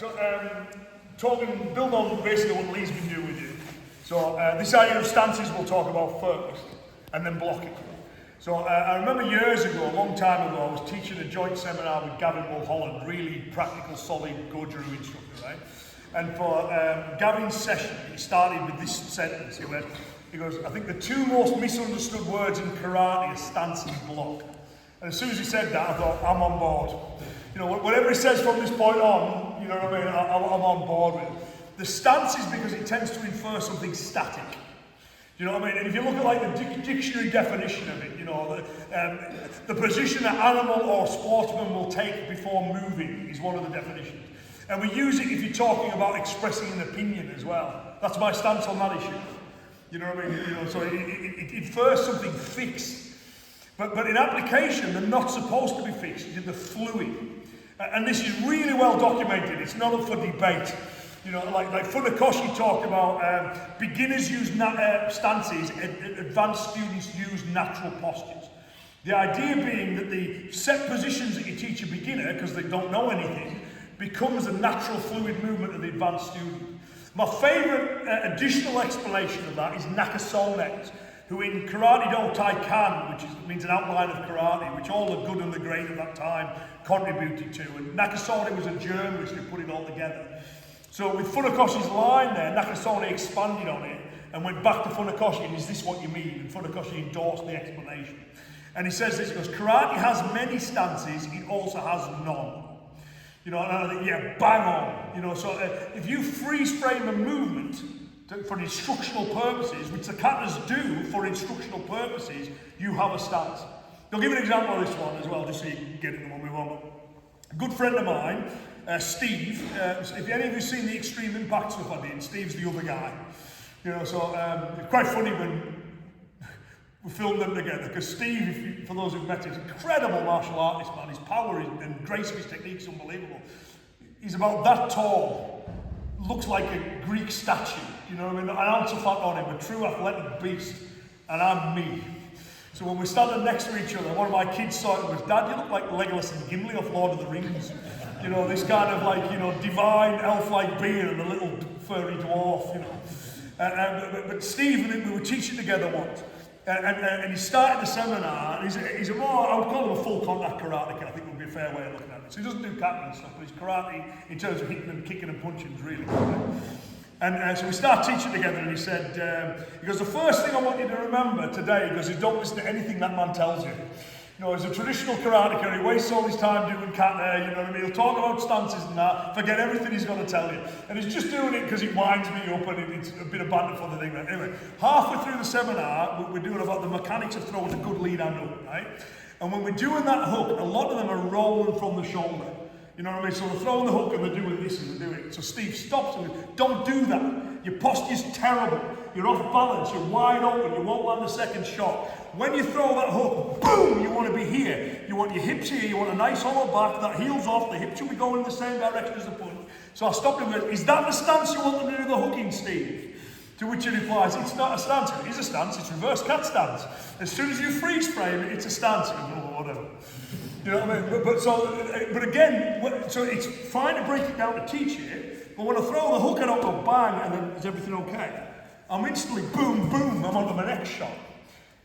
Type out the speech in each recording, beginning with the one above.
Build on basically what Lee's been doing with you. So this idea of stances we'll talk about first, and then blocking. So I remember years ago, a long time ago, I was teaching a joint seminar with Gavin Mulholland, really practical, solid Goju instructor, right? And for Gavin's session, he started with this sentence. He goes, I think the two most misunderstood words in karate are stance and block. And as soon as he said that, I thought, I'm on board. You know, whatever he says from this point on, you know what I mean, I'm on board with it. The stance is because it tends to infer something static. You know what I mean? And if you look at like the dictionary definition of it, you know, the position an animal or sportsman will take before moving is one of the definitions. And we use it if you're talking about expressing an opinion as well. That's my stance on that issue. You know what I mean? You know, so it infers something fixed. But in application, they're not supposed to be fixed. They're fluid. And this is really well documented. It's not up for debate. You know, like Funakoshi talked about beginners use stances, advanced students use natural postures. The idea being that the set positions that you teach a beginner, because they don't know anything, becomes a natural fluid movement of the advanced student. My favourite additional explanation of that is Nakasone's, who in Karate Do Taikan, which means an outline of karate, which all the good and the great at that time contributed to. And Nakasone was a journalist who put it all together. So with Funakoshi's line there, Nakasone expanded on it and went back to Funakoshi and is this what you mean? And Funakoshi endorsed the explanation. And he says this, he goes, karate has many stances, it also has none. You know, and I think, yeah, bang on. You know, so if you freeze frame a movement for instructional purposes, which the katas do for instructional purposes, you have a stance. I'll give you an example of this one as well, just so you can get it and we'll move on. A good friend of mine, Steve, if any of you have seen the Extreme Impact stuff I did, Steve's the other guy. You know, so it's quite funny when we filmed them together, because Steve, for those who've met him, is an incredible martial artist, man. His power and grace of his technique is unbelievable. He's about that tall, looks like a Greek statue, you know what I mean? An ounce of fat on him, a true athletic beast, and I'm me. So when we're standing next to each other, one of my kids saw it and was, Dad, you look like Legolas and Gimli off Lord of the Rings. You know, this kind of like, you know, divine elf-like being and a little furry dwarf, you know. But Steve and we were teaching together once. And he started the seminar, and he's a more, I would call him a full contact karateka, I think would be a fair way of looking at it. So he doesn't do kata and stuff, but his karate, in terms of hitting and kicking and punching, is really good. And so we started teaching together, and he said, he goes, the first thing I want you to remember today, he goes, is don't listen to anything that man tells you. You know, as a traditional karateka, he wastes all his time doing kata, you know what I mean? He'll talk about stances and that, forget everything he's going to tell you. And he's just doing it because it winds me up and it's a bit of banter for the thing. But anyway, halfway through the seminar, we're doing about the mechanics of throwing a good lead hand hook, right? And when we're doing that hook, a lot of them are rolling from the shoulder. You know what I mean? So they're throwing the hook and they're doing this and they're doing it. So Steve stops and goes, don't do that. Your posture's terrible. You're off balance. You're wide open. You won't land the second shot. When you throw that hook, boom, you want to be here. You want your hips here. You want a nice hollow back. That heel's off. The hips should be going in the same direction as the punch. So I stopped him and went, is that the stance you want them to do the hooking, Steve? To which he replies, it's not a stance. It is a stance. It's reverse cat stance. As soon as you freeze frame it, it's a stance. He goes, oh, whatever. You know what I mean? But again, so it's fine to break it down to teach it, but when I throw the hook, I don't go bang, and then is everything okay? I'm instantly boom, boom, I'm on to my next shot.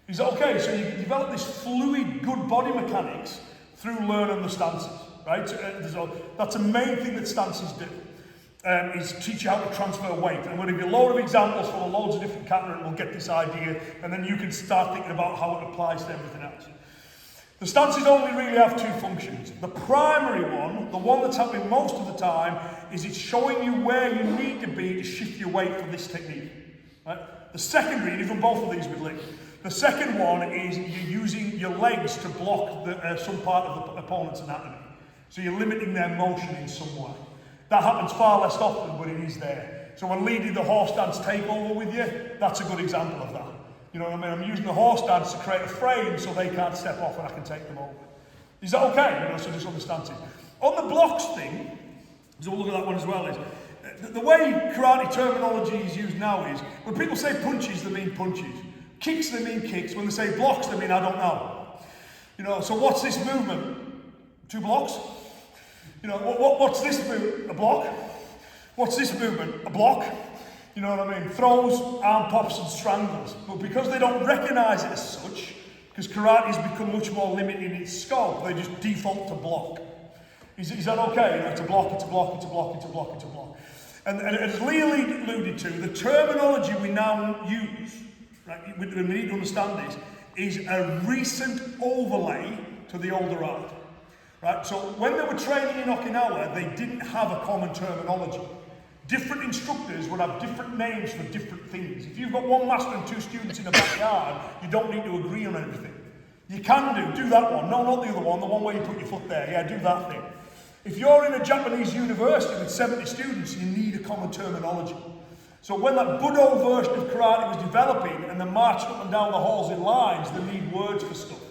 Is that okay? So you develop this fluid, good body mechanics through learning the stances, right? So that's a main thing that stances do, is teach you how to transfer weight. And I'm going to give you a load of examples from loads of different kata, and we'll get this idea, and then you can start thinking about how it applies to everything else. The stances only really have two functions. The primary one, the one that's happening most of the time, is it's showing you where you need to be to shift your weight for this technique. Right? The secondary, and even both of these with leg. The second one is you're using your legs to block some part of the opponent's anatomy. So you're limiting their motion in some way. That happens far less often, but it is there. So when Lee did the horse dance takeover with you, that's a good example of that. You know what I mean? I'm using the horse dance to create a frame so they can't step off and I can take them over. Is that okay? You know, so just understand it. On the blocks thing, so we'll look at that one as well, is the way karate terminology is used now is, when people say punches, they mean punches. Kicks, they mean kicks. When they say blocks, they mean I don't know. You know, so what's this movement? 2 blocks? You know, what's this movement? A block. What's this movement? A block. You know what I mean? Throws, arm pops and strangles. But because they don't recognise it as such, because karate has become much more limited in its scope, they just default to block. Is that okay? You know, it's a block, it's a block, it's a block, it's a block, it's a block. And as Lee alluded to, the terminology we now use, right, we need to understand this, is a recent overlay to the older art. Right? So when they were training in Okinawa, they didn't have a common terminology. Different instructors would have different names for different things. If you've got one master and two students in a backyard, you don't need to agree on everything. You can do that one. No, not the other one, the one where you put your foot there. Yeah, do that thing. If you're in a Japanese university with 70 students, you need a common terminology. So when that Budo version of karate was developing and they marched up and down the halls in lines, they need words for stuff.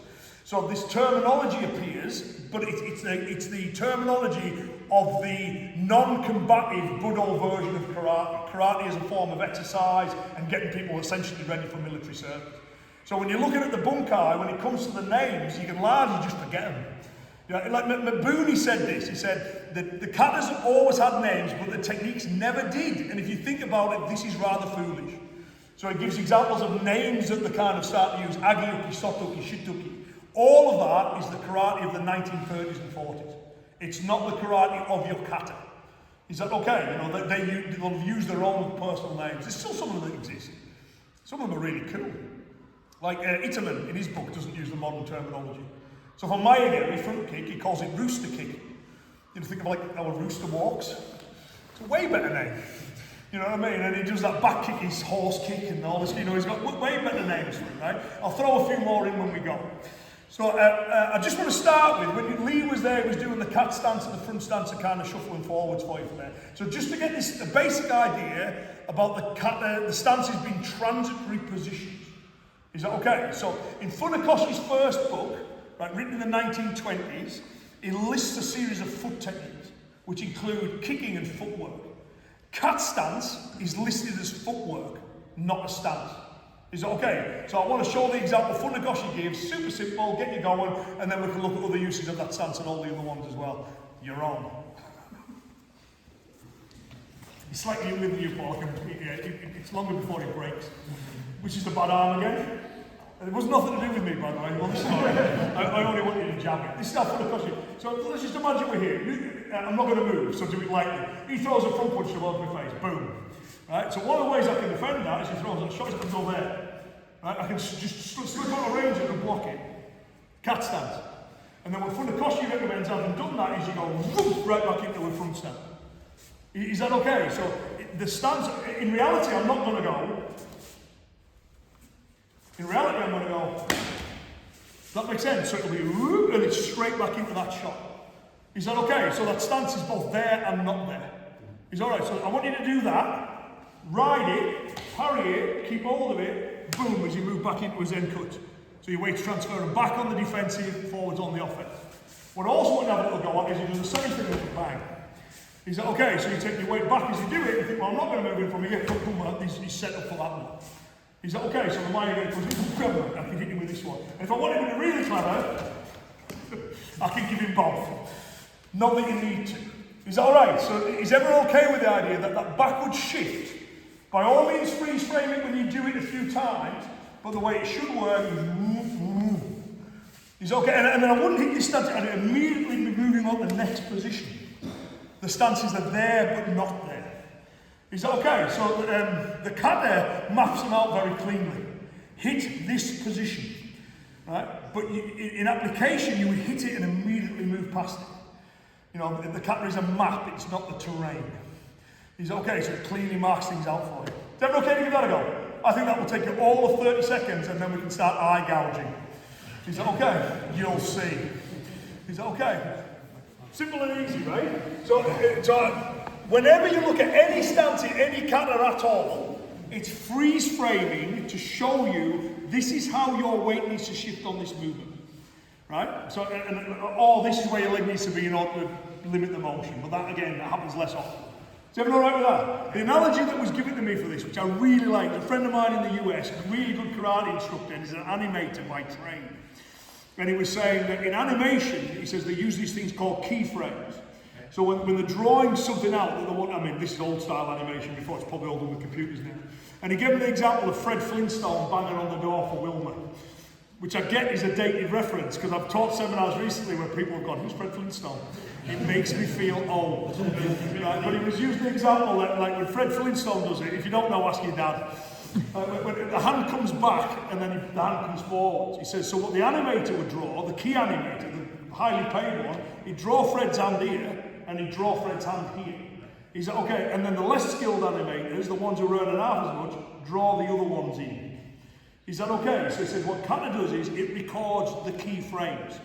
So this terminology appears, but it's the terminology of the non-combative Budo version of karate. Karate is a form of exercise and getting people essentially ready for military service. So when you're looking at the bunkai, when it comes to the names, you can largely just forget them. You know, like Mabuni said this, he said that the katas always had names, but the techniques never did. And if you think about it, this is rather foolish. So he gives examples of names that they kind of start to use, agiyuki, sotoki, shituki. All of that is the karate of the 1930s and 40s. It's not the karate of your kata. Is that okay? You know, they'll use their own personal names. There's still some of them that exist. Some of them are really cool. Like Itaman, in his book, doesn't use the modern terminology. So for Maeda, front kick, he calls it rooster kick. You think of like how a rooster walks. It's a way better name. You know what I mean? And he does that back kick, his horse kick and all this. You know, he's got way better names for it, right? I'll throw a few more in when we go. So I just want to start with, when Lee was there, he was doing the cat stance and the front stance and kind of shuffling forwards for you from there. So just to get this a basic idea about the stances being transitory positions. Is that okay? So in Funakoshi's first book, right, written in the 1920s, he lists a series of foot techniques, which include kicking and footwork. Cat stance is listed as footwork, not a stance. Is that okay? So I want to show the example Funakoshi gives, super simple, get you going, and then we can look at other uses of that stance and all the other ones as well. You're on. It's slightly younger than you, Paul. It's longer before it breaks. Which is the bad arm again. And it was nothing to do with me, by the way. Well, sorry. I only want you to jab it. This is how Funakoshi. So let's just imagine we're here. I'm not going to move, so do it lightly. He throws a front punch towards my face. Boom. Right? So one of the ways I can defend that is he throws a shot that comes over there. Right? I can just slip out of range and block it. Cat stance. And then what Funakoshi recommends, having done that, is you go whoop, right back into a front stance. Is that okay? So the stance, in reality, I'm not going to go. In reality, I'm going to go. Does that make sense? So it'll be whoop, and it's straight back into that shot. Is that okay? So that stance is both there and not there. Is that alright? So I want you to do that. Ride it, parry it, keep hold of it, boom, as you move back into a Zen cut. So your weight's transferring back on the defensive, forwards on the offense. What I also want to have a little go at is you do the same thing with the bang. Is that okay? So you take your weight back as you do it, you think, well, I'm not going to move in from here, boom, he's set up for that one. Is that okay? So the mind again goes, I can hit him with this one. And if I want him to be really clever, I can give him both. Not that you need to. Is that alright? So is everyone okay with the idea that that backward shift, by all means freeze frame it when you do it a few times, but the way it should work is move. Is okay? And then I wouldn't hit this stance, I'd immediately be moving on to the next position. The stances are there but not there. Is that okay? So the kata maps them out very cleanly. Hit this position. Right? But in application, you would hit it and immediately move past it. You know, the kata is a map, it's not the terrain. Is that okay? So it clearly marks things out for you. Is everyone okay to give that a go? I think that will take you all of 30 seconds and then we can start eye gouging. Is that okay? You'll see. Is that okay? Simple and easy, right? So whenever you look at any stance in any kata at all, it's freeze framing to show you this is how your weight needs to shift on this movement. Right? So, this is where your leg needs to be in order to limit the motion. But that, again, that happens less often. Is everyone alright with that? The analogy that was given to me for this, which I really like, a friend of mine in the US, a really good karate instructor, and he's an animator by trade. And he was saying that in animation, he says they use these things called keyframes. So when they're drawing something out that they want, I mean, this is old style animation before, it's probably all done with computers now. And he gave me the example of Fred Flintstone banging on the door for Wilma, which I get is a dated reference, because I've taught seminars recently where people have gone, who's Fred Flintstone? It makes me feel old. Right? But he was using the example that, like when Fred Flintstone does it, if you don't know, ask your dad. When the hand comes back and then the hand comes forward, he says, so what the animator would draw, the key animator, the highly paid one, he'd draw Fred's hand here and he'd draw Fred's hand here. He said, okay, and then the less skilled animators, the ones who are earning half as much, draw the other ones in. He said, okay, so he says what Kata does is it records the key frames.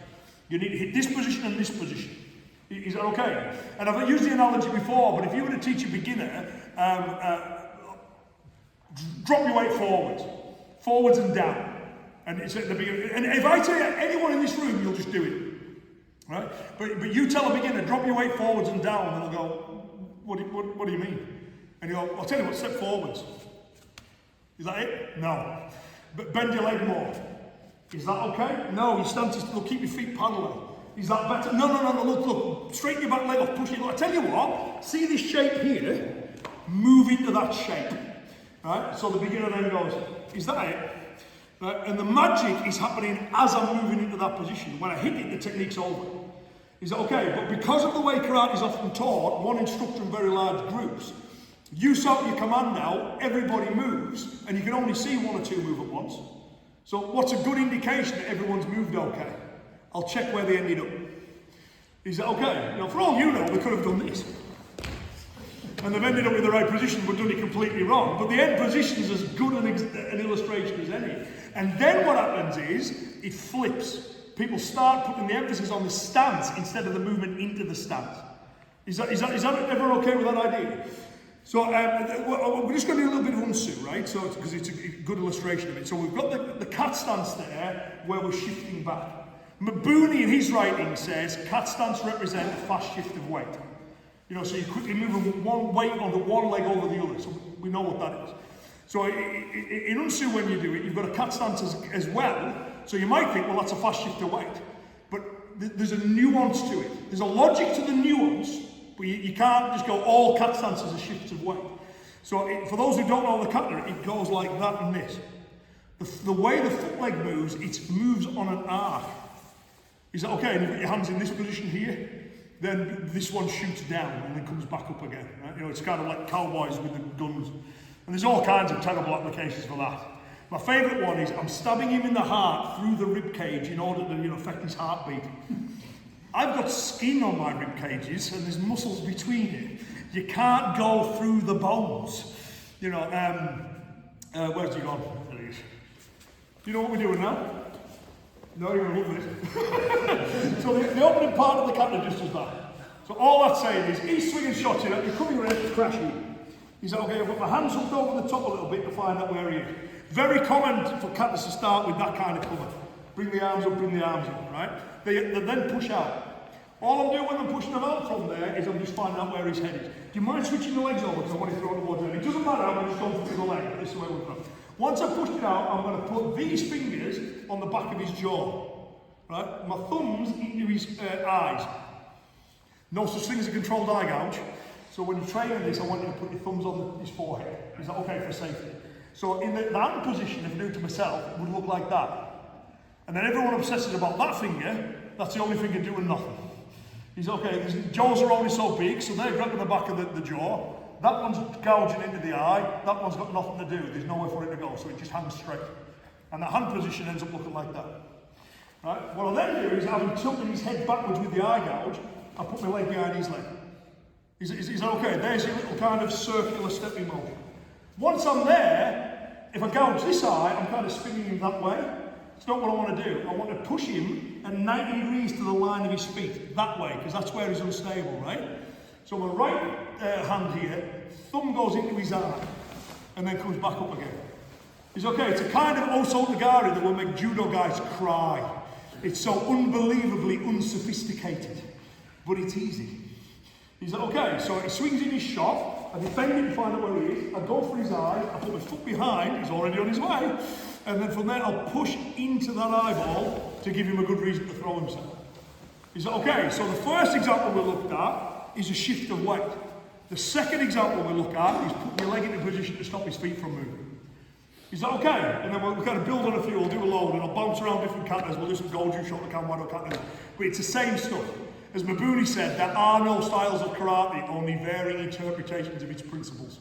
You need to hit this position and this position. He said, okay. And I've used the analogy before, but if you were to teach a beginner, drop your weight forwards and down. And it's at the beginning. And if I tell you anyone in this room, you'll just do it. Right? But you tell a beginner, drop your weight forwards and down, and they'll go, what do you mean? And you go, I'll tell you what, step forwards. Is that it? No. But bend your leg more. Is that okay? No, your stances, look, keep your feet parallel. Is that better? No, look, straighten your back leg off, push it. Look, I tell you what, see this shape here? Move into that shape. Right? So the beginner then goes, is that it? Right? And the magic is happening as I'm moving into that position. When I hit it, the technique's over. Is that okay? But because of the way karate is often taught, one instructor in very large groups, you shout your command out, everybody moves, and you can only see one or two move at once. So what's a good indication that everyone's moved okay? I'll check where they ended up. Is that okay? Now, for all you know, they could have done this. And they've ended up in the right position, but done it completely wrong. But the end position is as good an illustration as any. And then what happens is, it flips. People start putting the emphasis on the stance instead of the movement into the stance. Is that everyone okay with that idea? So we're just going to do a little bit of unsu, right? So because it's a good illustration of it. So we've got the cat stance there, where we're shifting back. Mabuni in his writing says cat stance represents a fast shift of weight. You know, so you quickly move one weight onto one leg over the other. So we know what that is. So in unsu, when you do it, you've got a cat stance as well. So you might think, well, that's a fast shift of weight. But there's a nuance to it. There's a logic to the nuance, but you can't just go all cat stances are shifts of weight. So for those who don't know the kata, it goes like that and this. The way the foot leg moves, it moves on an arc. Is that okay? And you've got your hands in this position here, then this one shoots down and then comes back up again. Right? You know, it's kind of like cowboys with the guns. And there's all kinds of terrible applications for that. My favourite one is I'm stabbing him in the heart through the rib cage in order to affect his heartbeat. I've got skin on my rib cages and there's muscles between it. You can't go through the bones. You know, where's he gone? There he is. Do you know what we're doing now? No, you're going to love this. So the opening part of the kata just does that. So all that's saying is, he's swinging shots in it, you're coming around to crash in. He's like, okay, I've got my hands hooked over the top a little bit to find out where he is. Very common for katas to start with that kind of cover. Bring the arms up, right? They then push out. All I'm doing when I'm pushing them out from there is I'm just finding out where his head is. Do you mind switching the legs over because I want to throw it towards him? It doesn't matter, I'm just going through the leg. This is where we're from. Once I've pushed it out, I'm going to put these fingers on the back of his jaw. Right? My thumbs into his eyes. No such thing as a controlled eye gouge. So when you're training this, I want you to put your thumbs on his forehead. Is that okay for safety? So in the hand position, if I do it to myself, it would look like that. And then everyone obsesses about that finger, that's the only finger doing nothing. He's okay, his jaws are only so big, so they're grabbing the back of the jaw. That one's gouging into the eye, that one's got nothing to do, there's nowhere for it to go, so it just hangs straight. And that hand position ends up looking like that. Right? What I then do is, having tilted his head backwards with the eye gouge, I put my leg behind his leg. Is that okay? There's your little kind of circular stepping motion. Once I'm there, if I gouge this eye, I'm kind of spinning him that way. It's not what I want to do. I want to push him at 90 degrees to the line of his feet, that way, because that's where he's unstable, right? So my right hand here, thumb goes into his eye, and then comes back up again. It's okay, it's a kind of oso tagari that will make judo guys cry. It's so unbelievably unsophisticated, but it's easy. He's like, okay, so he swings in his shot, I defend him to find out where he is, I go for his eye, I put my foot behind, he's already on his way, and then from there I'll push into that eyeball to give him a good reason to throw himself. He's like, okay, so the first example we looked at is a shift of weight. The second example we look at is putting your leg into a position to stop his feet from moving. Is that okay? And then we'll kind of build on a few, we'll do a load, and I'll bounce around different katas, we'll do some Goju shot, the Kanwado katas. But it's the same stuff. As Mabuni said, there are no styles of karate, only varying interpretations of its principles.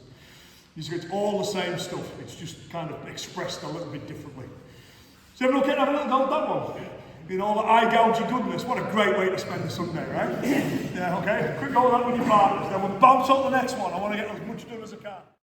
It's all the same stuff, it's just kind of expressed a little bit differently. So everyone okay to have a little go at that one? In all the eye gougy goodness, what a great way to spend the Sunday, right? Yeah, okay? Quick go at that with your partners, then we'll bounce on the next one. I want to get as much done as I can.